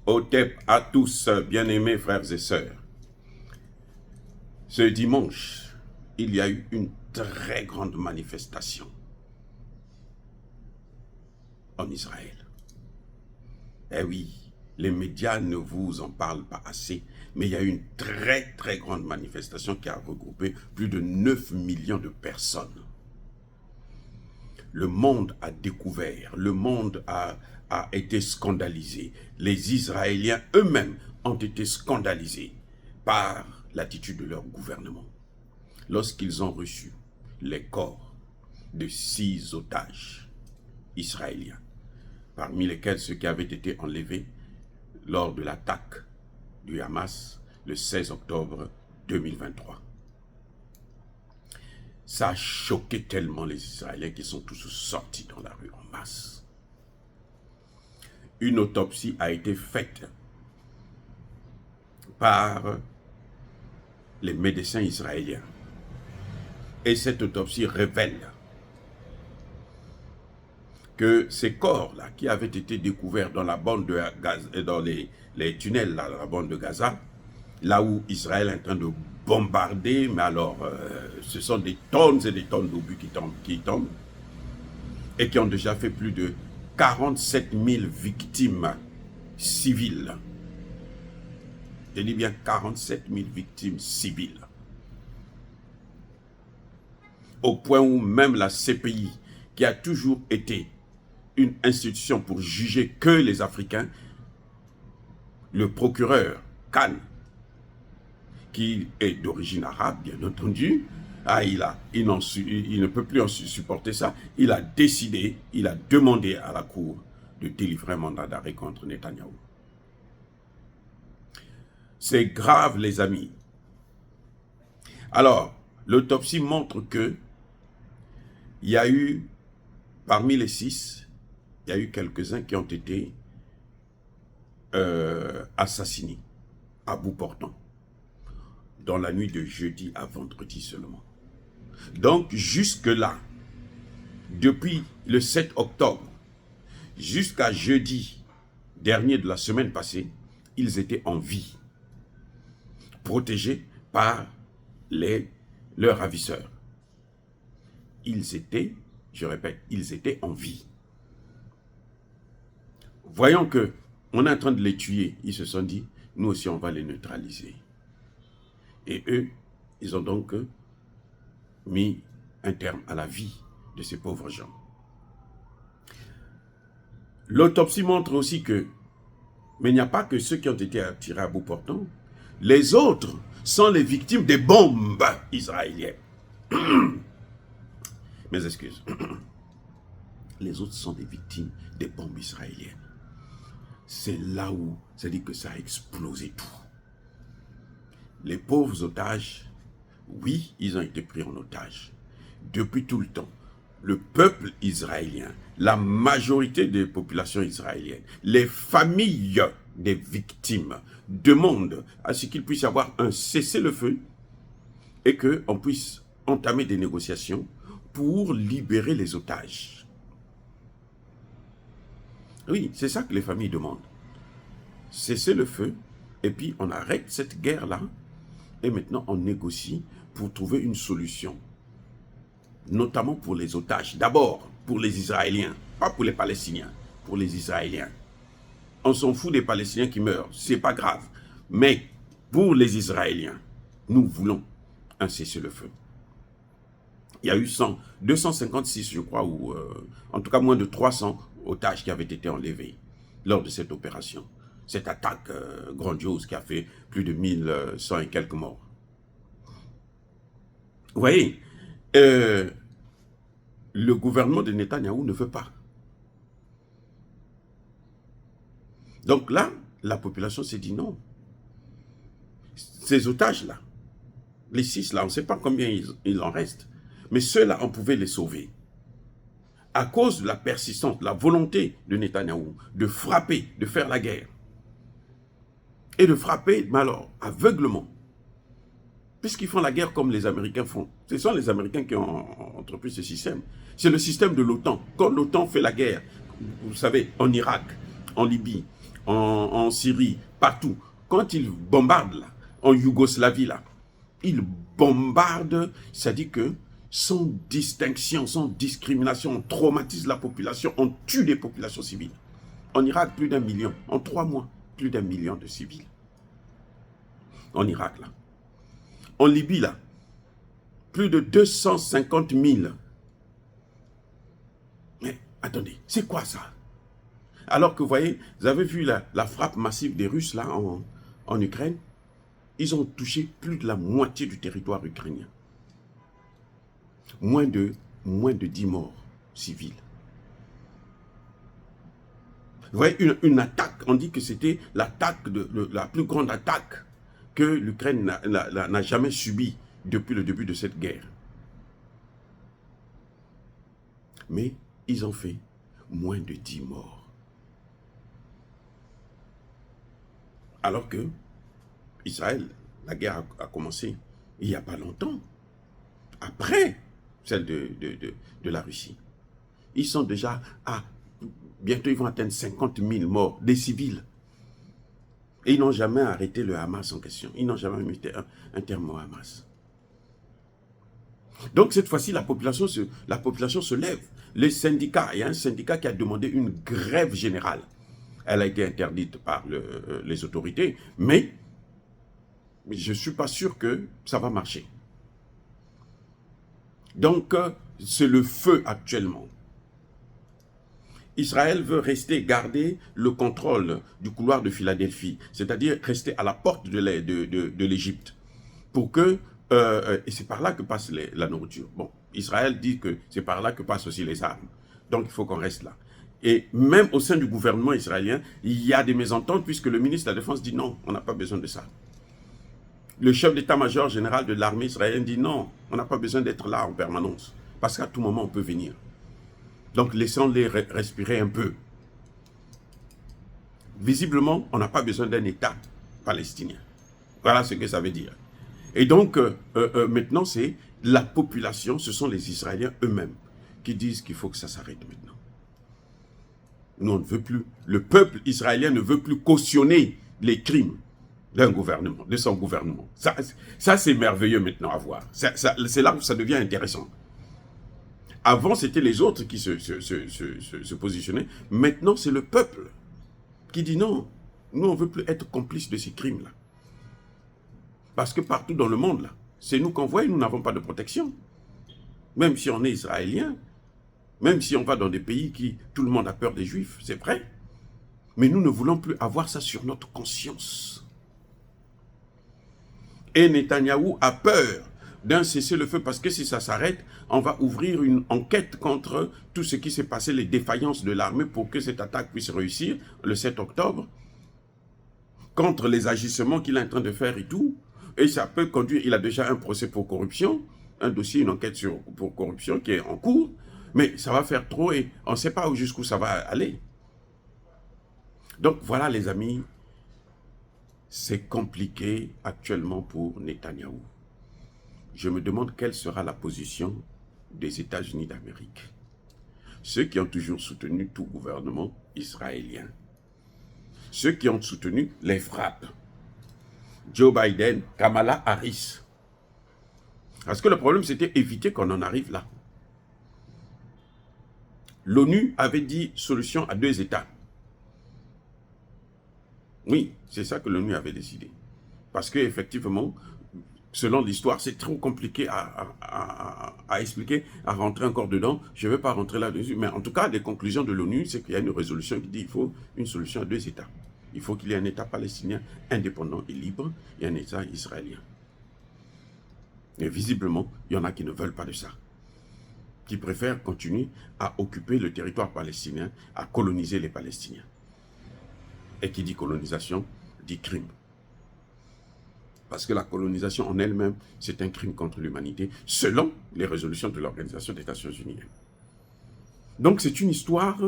Otep à tous, bien-aimés frères et sœurs. Ce dimanche, il y a eu une très grande manifestation en Israël. Eh oui, les médias ne vous en parlent pas assez, mais il y a eu une très grande manifestation qui a regroupé plus de 9 millions de personnes. Le monde a découvert, le monde a été scandalisé. Les Israéliens eux-mêmes ont été scandalisés par l'attitude de leur gouvernement lorsqu'ils ont reçu les corps de 6 otages israéliens, parmi lesquels ceux qui avaient été enlevés lors de l'attaque du Hamas le 16 octobre 2023. Ça a choqué tellement les Israéliens qui sont tous sortis dans la rue en masse. Une autopsie a été faite par les médecins israéliens. Et cette autopsie révèle que ces corps-là, qui avaient été découverts dans la bande de Gaza, dans les tunnels là, dans la bande de Gaza, là où Israël est en train de bombarder, mais alors ce sont des tonnes et des tonnes d'obus qui tombent, et qui ont déjà fait plus de 47 000 victimes civiles. Je dis bien 47 000 victimes civiles. Au point où même la CPI, qui a toujours été une institution pour juger que les Africains, le procureur Khan, qui est d'origine arabe, bien entendu, il ne peut plus supporter ça. Il a décidé, il a demandé à la Cour de délivrer un mandat d'arrêt contre Netanyahou. C'est grave, les amis. Alors, l'autopsie montre que il y a eu, parmi les 6, il y a eu quelques-uns qui ont été assassinés à bout portant, dans la nuit de jeudi à vendredi seulement. Donc, jusque-là, depuis le 7 octobre, jusqu'à jeudi dernier de la semaine passée, ils étaient en vie, protégés par leurs ravisseurs. Ils étaient, je répète, ils étaient en vie. Voyant que on est en train de les tuer, ils se sont dit, nous aussi on va les neutraliser. Et eux, ils ont donc mis un terme à la vie de ces pauvres gens. L'autopsie montre aussi que, mais il n'y a pas que ceux qui ont été tirés à bout portant, les autres sont les victimes des bombes israéliennes. Mes excuses. Les autres sont des victimes des bombes israéliennes. C'est là où, c'est-à-dire que ça a explosé tout. Les pauvres otages, oui, ils ont été pris en otage. Depuis tout le temps, le peuple israélien, la majorité des populations israéliennes, les familles des victimes demandent à ce qu'il puisse y avoir un cessez-le-feu et qu'on puisse entamer des négociations pour libérer les otages. Oui, c'est ça que les familles demandent. Cessez le feu, et puis on arrête cette guerre-là, et maintenant on négocie pour trouver une solution. Notamment pour les otages. D'abord, pour les Israéliens, pas pour les Palestiniens, pour les Israéliens. On s'en fout des Palestiniens qui meurent, c'est pas grave. Mais pour les Israéliens, nous voulons un cessez-le-feu. Il y a eu 256, je crois, ou en tout cas moins de 300 otages qui avaient été enlevés lors de cette opération. Cette attaque grandiose qui a fait plus de 1100 et quelques morts. Vous voyez, le gouvernement de Netanyahou ne veut pas. Donc là, la population s'est dit non. Ces otages-là, les 6 là, on ne sait pas combien il en reste. Mais ceux-là, on pouvait les sauver. À cause de la persistance, de la volonté de Netanyahou de frapper, de faire la guerre. Et de frapper, mais alors, aveuglement. Puisqu'ils font la guerre comme les Américains font. Ce sont les Américains qui ont entrepris ce système. C'est le système de l'OTAN. Quand l'OTAN fait la guerre, vous savez, en Irak, en Libye, en Syrie, partout. Quand ils bombardent là, en Yougoslavie là, ils bombardent, c'est-à-dire que sans distinction, sans discrimination, on traumatise la population, on tue des populations civiles. En Irak, plus d'1 million. En 3 mois, plus d'1 million de civils. En Irak, là. En Libye, là, plus de 250 000. Mais attendez, c'est quoi ça? Alors que vous voyez, vous avez vu la frappe massive des Russes, là, en Ukraine. Ils ont touché plus de la moitié du territoire ukrainien. Moins de 10 morts civils. Vous voyez, une attaque, on dit que c'était l'attaque, la plus grande attaque que l'Ukraine n'a jamais subie depuis le début de cette guerre. Mais ils ont fait moins de 10 morts. Alors que Israël, la guerre a commencé il n'y a pas longtemps, après celle de la Russie. Ils sont déjà à, bientôt ils vont atteindre 50 000 morts, des civils. Et ils n'ont jamais arrêté le Hamas en question. Ils n'ont jamais mis un terme au Hamas. Donc cette fois-ci, la population se lève. Les syndicats, il y a un syndicat qui a demandé une grève générale. Elle a été interdite par les autorités, mais je ne suis pas sûr que ça va marcher. Donc, c'est le feu actuellement. Israël veut garder le contrôle du couloir de Philadelphie, c'est-à-dire rester à la porte de l'Égypte, pour que, et c'est par là que passe la nourriture. Bon, Israël dit que c'est par là que passent aussi les armes, donc il faut qu'on reste là. Et même au sein du gouvernement israélien, il y a des mésententes, puisque le ministre de la Défense dit non, on n'a pas besoin de ça. Le chef d'état-major général de l'armée israélienne dit non, on n'a pas besoin d'être là en permanence, parce qu'à tout moment on peut venir. Donc laissons-les respirer un peu. Visiblement, on n'a pas besoin d'un État palestinien. Voilà ce que ça veut dire. Et donc, maintenant, c'est la population, ce sont les Israéliens eux-mêmes qui disent qu'il faut que ça s'arrête maintenant. Nous, on ne veut plus. Le peuple israélien ne veut plus cautionner les crimes d'un gouvernement, de son gouvernement. Ça c'est merveilleux maintenant à voir. C'est là où ça devient intéressant. Avant, c'était les autres qui se positionnaient. Maintenant, c'est le peuple qui dit non. Nous, on ne veut plus être complices de ces crimes-là. Parce que partout dans le monde, là, c'est nous qu'on voit et nous n'avons pas de protection. Même si on est israélien, même si on va dans des pays qui, tout le monde a peur des juifs, c'est vrai. Mais nous ne voulons plus avoir ça sur notre conscience. Et Netanyahou a peur d'un cessez-le-feu parce que si ça s'arrête, on va ouvrir une enquête contre tout ce qui s'est passé, les défaillances de l'armée pour que cette attaque puisse réussir le 7 octobre, contre les agissements qu'il est en train de faire et tout. Et ça peut conduire, il a déjà un procès pour corruption, un dossier, une enquête pour corruption qui est en cours, mais ça va faire trop et on ne sait pas jusqu'où ça va aller. Donc voilà les amis, c'est compliqué actuellement pour Netanyahou. Je me demande quelle sera la position des États-Unis d'Amérique. Ceux qui ont toujours soutenu tout gouvernement israélien. Ceux qui ont soutenu les frappes. Joe Biden, Kamala Harris. Parce que le problème, c'était éviter qu'on en arrive là. L'ONU avait dit solution à 2 États. Oui, c'est ça que l'ONU avait décidé. Parce qu'effectivement, selon l'histoire, c'est trop compliqué à expliquer, à rentrer encore dedans. Je ne vais pas rentrer là-dessus. Mais en tout cas, les conclusions de l'ONU, c'est qu'il y a une résolution qui dit qu'il faut une solution à 2 États. Il faut qu'il y ait un État palestinien indépendant et libre et un État israélien. Et visiblement, il y en a qui ne veulent pas de ça. Qui préfèrent continuer à occuper le territoire palestinien, à coloniser les Palestiniens. Et qui dit colonisation, dit crime. Parce que la colonisation en elle-même, c'est un crime contre l'humanité, selon les résolutions de l'Organisation des Nations Unies. Donc c'est une histoire,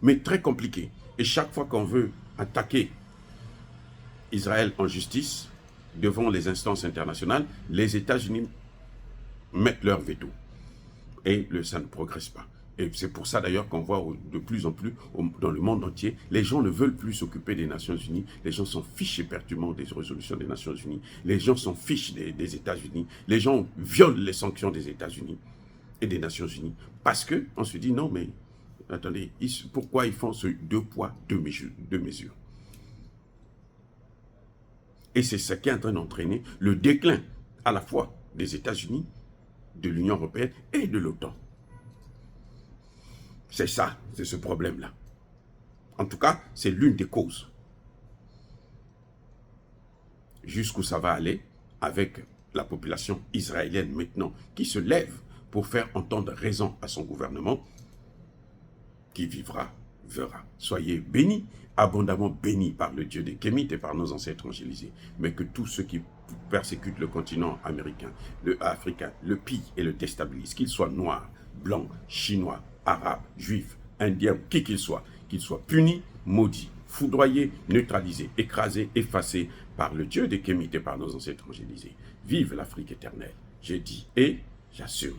mais très compliquée. Et chaque fois qu'on veut attaquer Israël en justice, devant les instances internationales, les États-Unis mettent leur veto. Et ça ne progresse pas. Et c'est pour ça d'ailleurs qu'on voit de plus en plus dans le monde entier, les gens ne veulent plus s'occuper des Nations Unies, les gens s'en fichent éperdument des résolutions des Nations Unies, les gens s'en fichent des États-Unis, les gens violent les sanctions des États-Unis et des Nations Unies, parce qu'on se dit non mais, attendez, pourquoi ils font ce 2 poids, 2 mesures? Et c'est ce qui est en train d'entraîner le déclin à la fois des États-Unis, de l'Union européenne et de l'OTAN. C'est ça, c'est ce problème-là. En tout cas, c'est l'une des causes. Jusqu'où ça va aller avec la population israélienne maintenant qui se lève pour faire entendre raison à son gouvernement, qui vivra, verra. Soyez bénis, abondamment bénis par le Dieu des Kémites et par nos ancêtres angélisés. Mais que tous ceux qui persécutent le continent américain, le africain, le pillent et le déstabilisent, qu'ils soient noirs, blancs, chinois, arabes, juifs, indiens, qui qu'ils soient punis, maudits, foudroyés, neutralisés, écrasés, effacés par le Dieu des Kémites et par nos ancêtres angélisés. Vive l'Afrique éternelle, j'ai dit et j'assume.